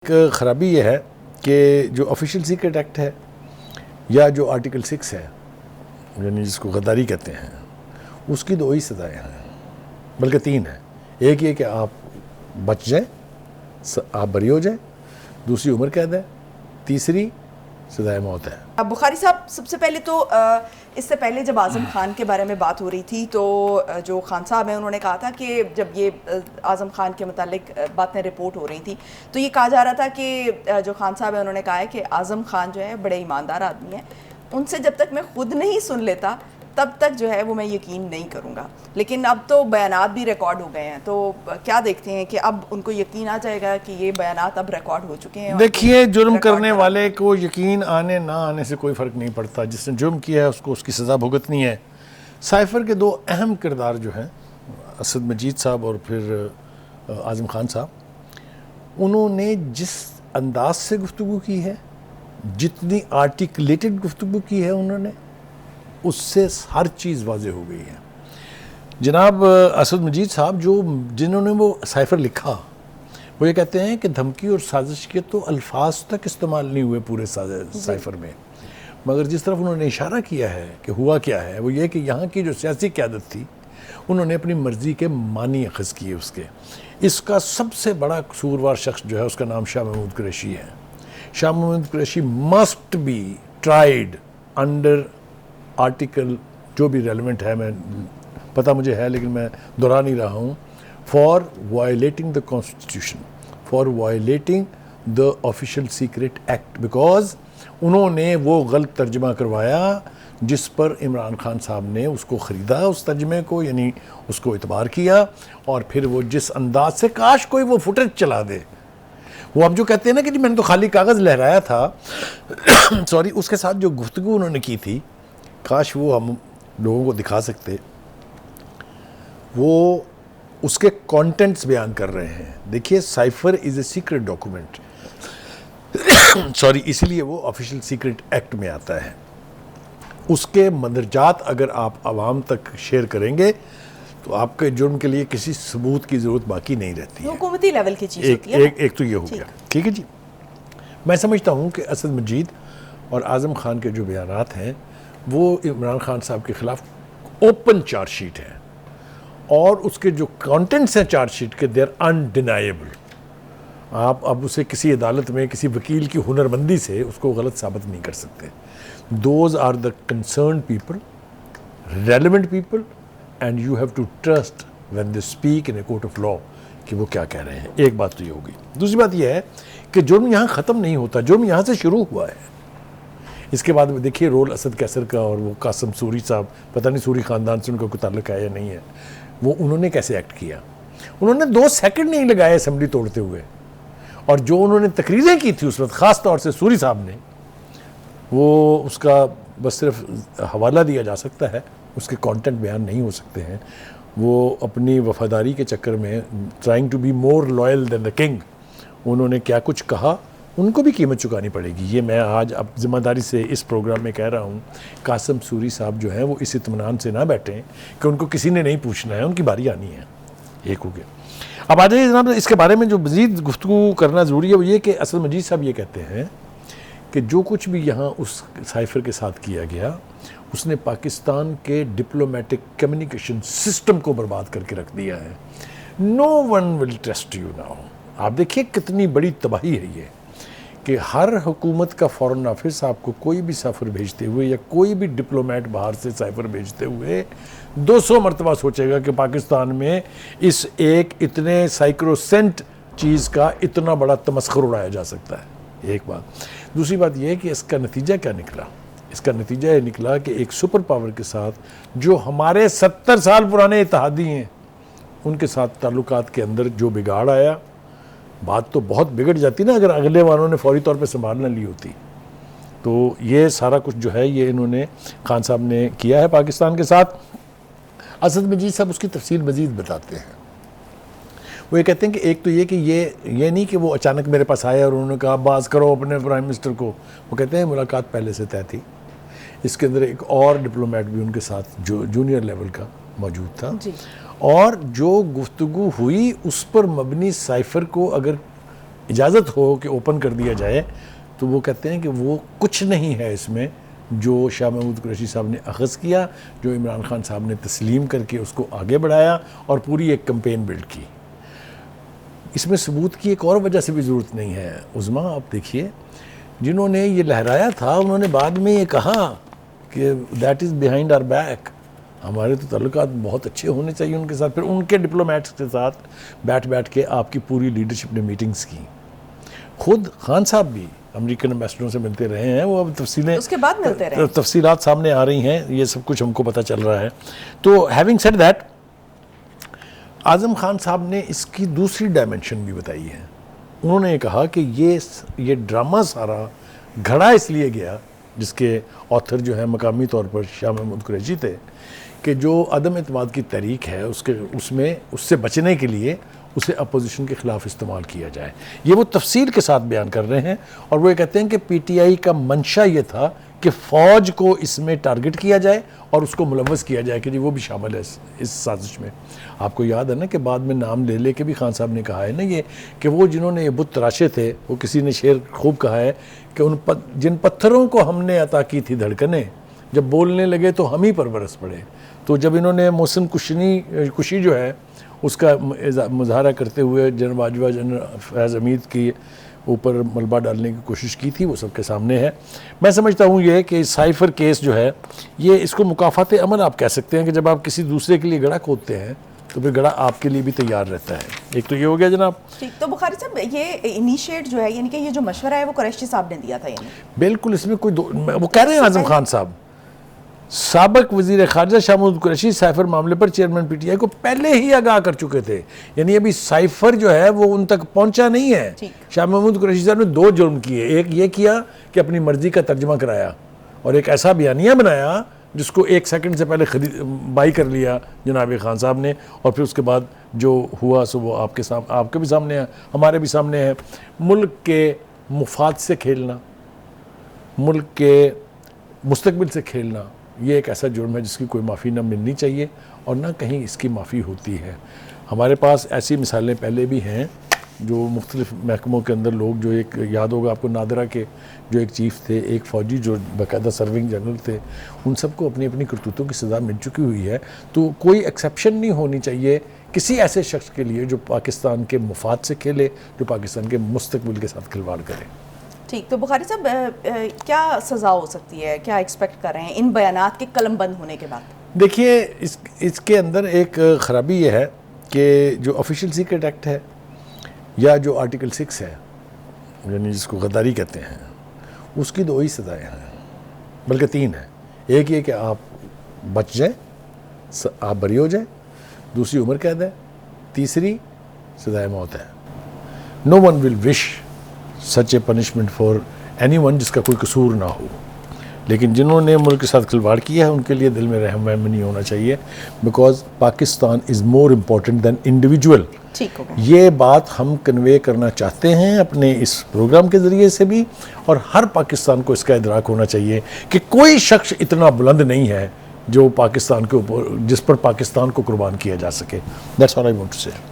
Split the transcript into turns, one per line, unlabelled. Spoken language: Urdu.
ایک خرابی یہ ہے کہ جو آفیشیل سیکرٹ ایکٹ ہے یا جو آرٹیکل 6 ہے یعنی جس کو غداری کہتے ہیں اس کی 2 ہی سزائیں ہیں، بلکہ 3 ہیں۔ ایک یہ کہ آپ بچ جائیں، آپ بری ہو جائیں، دوسری عمر قید ہے، تیسری سزائے موت ہے۔
بخاری صاحب، سب سے پہلے تو اس سے پہلے جب اعظم خان کے بارے میں بات ہو رہی تھی تو جو خان صاحب ہیں انہوں نے کہا تھا کہ جب یہ اعظم خان کے متعلق باتیں رپورٹ ہو رہی تھی تو یہ کہا جا رہا تھا کہ جو خان صاحب ہیں انہوں نے کہا ہے کہ اعظم خان جو ہے بڑے ایماندار آدمی ہیں، ان سے جب تک میں خود نہیں سن لیتا تب تک جو ہے وہ میں یقین نہیں کروں گا۔ لیکن اب تو بیانات بھی ریکارڈ ہو گئے ہیں، تو کیا دیکھتے ہیں کہ اب ان کو یقین آ جائے گا کہ یہ بیانات اب ریکارڈ ہو چکے ہیں؟
دیکھیے، جرم کرنے والے کو یقین آنے نہ آنے سے کوئی فرق نہیں پڑتا، جس نے جرم کیا ہے اس کو اس کی سزا بھگتنی ہے۔ سائفر کے 2 اہم کردار جو ہیں، اسد مجید صاحب اور پھر اعظم خان صاحب، انہوں نے جس انداز سے گفتگو کی ہے، جتنی آرٹیکلیٹڈ گفتگو کی ہے انہوں نے، اس سے ہر چیز واضح ہو گئی ہے۔ جناب اسد مجید صاحب جنہوں نے وہ سائفر لکھا، وہ یہ کہتے ہیں کہ دھمکی اور سازش کے تو الفاظ تک استعمال نہیں ہوئے پورے سائفر میں، مگر جس طرف انہوں نے اشارہ کیا ہے کہ ہوا کیا ہے وہ یہ کہ یہاں کی جو سیاسی قیادت تھی انہوں نے اپنی مرضی کے معنی اخذ کیے اس کا سب سے بڑا قصوروار شخص جو ہے اس کا نام شاہ محمود قریشی ہے۔ Shah Mahmood Qureshi must be tried under article جو بھی ریلیونٹ ہے، میں پتہ مجھے ہے لیکن میں دہرا نہیں رہا ہوں، for violating the constitution, for violating the official secret act, because انہوں نے وہ غلط ترجمہ کروایا جس پر عمران خان صاحب نے اس کو خریدا، اس ترجمے کو، یعنی اس کو اعتبار کیا، اور پھر وہ جس انداز سے کاش کوئی وہ فوٹیج چلا دے، وہ اب جو کہتے ہیں نا کہ جی میں نے تو خالی کاغذ لہرایا تھا سوری، اس کے ساتھ جو گفتگو انہوں نے کی تھی کاش وہ ہم لوگوں کو دکھا سکتے۔ وہ اس کے کانٹینٹس بیان کر رہے ہیں۔ دیکھیے، سائفر از اے سیکرٹ ڈاکومنٹ سوری، اسی لیے وہ آفیشیل سیکرٹ ایکٹ میں آتا ہے۔ اس کے مندرجات اگر آپ عوام تک شیئر کریں گے تو آپ کے جرم کے لیے کسی ثبوت کی ضرورت باقی نہیں رہتی ہے۔
حکومتی لیول کی چیز ہوتی ہے۔
ایک تو یہ ہو گیا، ٹھیک ہے جی۔ میں سمجھتا ہوں کہ اسد مجید اور اعظم خان کے جو بیانات ہیں وہ عمران خان صاحب کے خلاف اوپن چارج شیٹ ہے، اور اس کے جو کانٹینٹس ہیں چارج شیٹ کے، دے آر انڈینائیبل۔ آپ اب اسے کسی عدالت میں کسی وکیل کی ہنرمندی سے اس کو غلط ثابت نہیں کر سکتے۔ Those are the concerned people, relevant people, and you have to trust when they speak in a court of law کہ وہ کیا کہہ رہے ہیں۔ ایک بات تو یہ ہوگی۔ دوسری بات یہ ہے کہ جرم یہاں ختم نہیں ہوتا، جرم یہاں سے شروع ہوا ہے۔ اس کے بعد دیکھیے رول اسد کیسر کا، اور وہ قاسم سوری صاحب، پتہ نہیں سوری خاندان سے ان کا کوئی تعلق ہے یا نہیں ہے، وہ انہوں نے کیسے ایکٹ کیا۔ انہوں نے 2 سیکنڈ نہیں لگائے اسمبلی توڑتے ہوئے، اور جو انہوں نے تقریریں کی تھی اس وقت، خاص طور سے سوری صاحب نے، وہ اس کا بس صرف حوالہ دیا جا سکتا ہے، اس کے کانٹینٹ بیان نہیں ہو سکتے ہیں۔ وہ اپنی وفاداری کے چکر میں trying to be more loyal than the king, انہوں نے کیا کچھ کہا، ان کو بھی قیمت چکانی پڑے گی۔ یہ میں آج اب ذمہ داری سے اس پروگرام میں کہہ رہا ہوں، قاسم سوری صاحب جو ہیں وہ اس اطمینان سے نہ بیٹھیں کہ ان کو کسی نے نہیں پوچھنا ہے، ان کی باری آنی ہے۔ ایک ہو گیا۔ اب آ جائیے جناب، اس کے بارے میں جو مزید گفتگو کرنا ضروری ہے وہ یہ کہ اسد مجید صاحب یہ کہتے ہیں کہ جو کچھ بھی یہاں اس سائفر کے ساتھ کیا گیا، اس نے پاکستان کے ڈپلومیٹک کمیونیکیشن سسٹم کو برباد کر کے رکھ دیا ہے۔ No one will trust you now. آپ دیکھیے کتنی بڑی تباہی ہے یہ، کہ ہر حکومت کا فورن آفس آپ کو کوئی بھی سفر بھیجتے ہوئے یا کوئی بھی ڈپلومیٹ باہر سے سائفر بھیجتے ہوئے 200 مرتبہ سوچے گا کہ پاکستان میں اس ایک اتنے سائیکروسینٹ چیز کا اتنا بڑا تمسخر اڑایا جا سکتا ہے۔ ایک بات۔ دوسری بات یہ کہ اس کا نتیجہ کیا نکلا؟ اس کا نتیجہ یہ نکلا کہ ایک سپر پاور کے ساتھ جو ہمارے 70 سال پرانے اتحادی ہیں، ان کے ساتھ تعلقات کے اندر جو بگاڑ آیا، بات تو بہت بگڑ جاتی نا اگر اگلے والوں نے فوری طور پہ سنبھال نہ لی ہوتی۔ تو یہ سارا کچھ جو ہے یہ انہوں نے خان صاحب نے کیا ہے پاکستان کے ساتھ۔ اسد مجید صاحب اس کی تفصیل مزید بتاتے ہیں۔ وہ یہ کہتے ہیں کہ ایک تو یہ کہ یہ نہیں کہ وہ اچانک میرے پاس آئے اور انہوں نے کہا باز کرو اپنے پرائم منسٹر کو، وہ کہتے ہیں ملاقات پہلے سے طے تھی۔ اس کے اندر ایک اور ڈپلومیٹ بھی ان کے ساتھ جو جونیئر لیول کا موجود تھا، اور جو گفتگو ہوئی اس پر مبنی سائفر کو اگر اجازت ہو کہ اوپن کر دیا جائے تو وہ کہتے ہیں کہ وہ کچھ نہیں ہے اس میں جو شاہ محمود قریشی صاحب نے اخذ کیا، جو عمران خان صاحب نے تسلیم کر کے اس کو آگے بڑھایا اور پوری ایک کمپین بلڈ کی۔ اس میں ثبوت کی ایک اور وجہ سے بھی ضرورت نہیں ہے عظمیٰ، آپ دیکھیے جنہوں نے یہ لہرایا تھا انہوں نے بعد میں یہ کہا کہ that is behind our back, ہمارے تو تعلقات بہت اچھے ہونے چاہیے ان کے ساتھ۔ پھر ان کے ڈپلومیٹس کے ساتھ بیٹھ کے آپ کی پوری لیڈرشپ نے میٹنگز کی۔ خود خان صاحب بھی امریکن ایمبیسڈروں سے ملتے رہے ہیں، وہ اب تفصیلیں
اس کے بعد ملتے رہے،
تفصیلات سامنے آ رہی ہیں، یہ سب کچھ ہم کو پتہ چل رہا ہے۔ تو having said that, Azam Khan صاحب نے اس کی دوسری ڈائمنشن بھی بتائی ہے۔ انہوں نے کہا کہ یہ ڈرامہ سارا گھڑا اس لیے گیا، جس کے آتھر جو ہے مقامی طور پر شاہ محمود قریشی تھے، کہ جو عدم اعتماد کی تحریک ہے اس میں اس سے بچنے کے لیے اسے اپوزیشن کے خلاف استعمال کیا جائے۔ یہ وہ تفصیل کے ساتھ بیان کر رہے ہیں، اور وہ یہ کہتے ہیں کہ پی ٹی آئی کا منشا یہ تھا کہ فوج کو اس میں ٹارگٹ کیا جائے اور اس کو ملوث کیا جائے کہ جی وہ بھی شامل ہے اس سازش میں۔ آپ کو یاد ہے نا کہ بعد میں نام لے کے بھی خان صاحب نے کہا ہے نا یہ کہ وہ جنہوں نے یہ بت تراشے تھے، وہ کسی نے شعر خوب کہا ہے کہ جن پتھروں کو ہم نے عطا کی تھی دھڑکنیں، جب بولنے لگے تو ہم ہی پر برس پڑے۔ تو جب انہوں نے محسن کشی جو ہے اس کا مظاہرہ کرتے ہوئے جنرل باجوہ جنرل فیاض حمید کی اوپر ملبہ ڈالنے کی کوشش کی تھی، وہ سب کے سامنے ہے۔ میں سمجھتا ہوں یہ کہ سائفر کیس جو ہے یہ اس کو مکافات عمل آپ کہہ سکتے ہیں کہ جب آپ کسی دوسرے کے لیے گڑھا کھودتے ہیں تو پھر گڑھا آپ کے لیے بھی تیار رہتا ہے۔ ایک تو یہ ہو گیا جناب۔
ٹھیک، تو بخاری صاحب یہ انیشیٹ جو ہے، یعنی کہ یہ جو مشورہ ہے وہ قریشی صاحب نے دیا تھا، یعنی
بالکل اس میں کوئی وہ کہہ رہے ہیں اعظم خان صاحب، سابق وزیر خارجہ شاہ محمود قریشی سائفر معاملے پر چیئرمین پی ٹی آئی کو پہلے ہی آگاہ کر چکے تھے، یعنی ابھی سائفر جو ہے وہ ان تک پہنچا نہیں ہے۔ شاہ محمود قریشی صاحب نے دو جرم کیے، ایک یہ کیا کہ اپنی مرضی کا ترجمہ کرایا اور ایک ایسا بیانیہ بنایا جس کو 1 سیکنڈ سے پہلے بائی کر لیا جناب خان صاحب نے، اور پھر اس کے بعد جو ہوا سو وہ آپ کے بھی سامنے ہے، ہمارے بھی سامنے ہے۔ ملک کے مفاد سے کھیلنا، ملک کے مستقبل سے کھیلنا، یہ ایک ایسا جرم ہے جس کی کوئی معافی نہ ملنی چاہیے اور نہ کہیں اس کی معافی ہوتی ہے۔ ہمارے پاس ایسی مثالیں پہلے بھی ہیں جو مختلف محکموں کے اندر لوگ، جو ایک یاد ہوگا آپ کو نادرہ کے جو ایک چیف تھے، ایک فوجی جو باقاعدہ سرونگ جنرل تھے، ان سب کو اپنی اپنی کرتوتوں کی سزا مل چکی ہوئی ہے۔ تو کوئی ایکسیپشن نہیں ہونی چاہیے کسی ایسے شخص کے لیے جو پاکستان کے مفاد سے کھیلے، جو پاکستان کے مستقبل کے ساتھ کھلواڑ کرے۔
ٹھیک، تو بخاری صاحب کیا سزا ہو سکتی ہے، کیا ایکسپیکٹ کر رہے ہیں ان بیانات کے قلم بند ہونے کے بعد؟
دیکھیے اس کے اندر ایک خرابی یہ ہے کہ جو آفیشیل سیکرٹ ایکٹ ہے یا جو آرٹیکل 6 ہے، یعنی جس کو غداری کہتے ہیں، اس کی 2 ہی سزائیں ہیں، بلکہ 3 ہیں۔ ایک یہ کہ آپ بچ جائیں، آپ بری ہو جائیں، دوسری عمر قید ہے، تیسری سزائے موت ہے۔ No one will wish such a punishment for anyone, جس کا کوئی قصور نہ ہو، لیکن جنہوں نے ملک کے ساتھ کھلواڑ کیا ہے ان کے لیے دل میں رحم نہیں ہونا چاہیے، because Pakistan is more important than individual. یہ بات ہم کنوے کرنا چاہتے ہیں اپنے اس پروگرام کے ذریعے سے بھی، اور ہر پاکستان کو اس کا ادراک ہونا چاہیے کہ کوئی شخص اتنا بلند نہیں ہے جو پاکستان کے اوپر، جس پر پاکستان کو قربان کیا جا سکے۔ That's all I want to سے۔